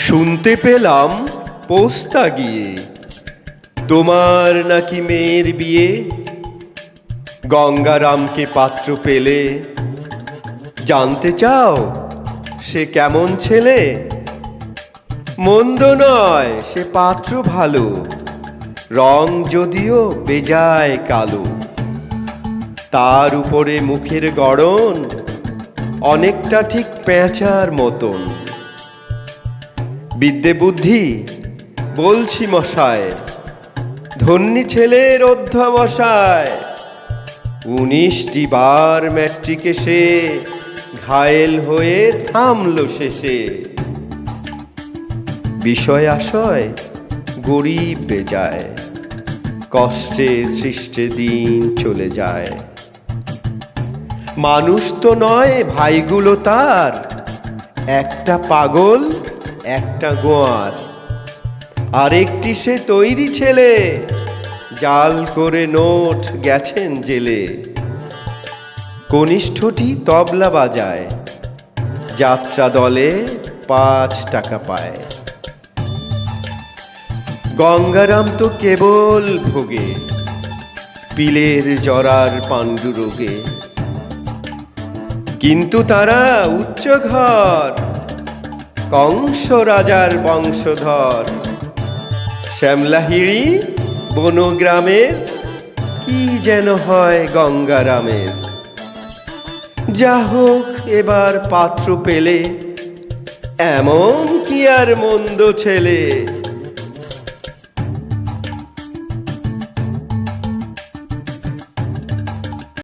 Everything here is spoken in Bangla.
শুনতে পেলাম পোস্তা গিয়ে তোমার নাকি মেয়ের বিয়ে। গঙ্গারামকে পাত্র পেলে জানতে চাও সে কেমন ছেলে? মন্দ নয় সে পাত্র ভালো, রং যদিও বেজায় কালো। তার উপরে মুখের গড়ন অনেকটা ঠিক পেঁচার মতন। বিদ্যে বুদ্ধি বলছি মশায়, ধন্যী ছেলের অধ্যবসায়। 19টি বার ম্যাট্রিকে সে ঘায়েল হয়ে থামল শেষে। বিষয় আশয় গরিব বেজায়, কষ্টে সৃষ্টে দিন চলে যায়। মানুষ তো নয় ভাইগুলো তার, একটা পাগল একটা গোয়ার। আরেকটি সে তৈরি ছেলে, জাল করে নোট গেছেন জেলে। কনিষ্ঠটি তবলা বাজায়, যাত্রা দলে 5 টাকা পায়। গঙ্গারাম তো কেবল ভোগে পিলের জরার পাণ্ডু রোগে। কিন্তু তারা উচ্চ ঘর, কংস রাজার বংশধর। শ্যামলাহিড়ি বনগ্রামের কি যেন হয় গঙ্গারামের। যা হোক এবার পাত্র পেলে, এমন কি আর মন্দ ছেলে।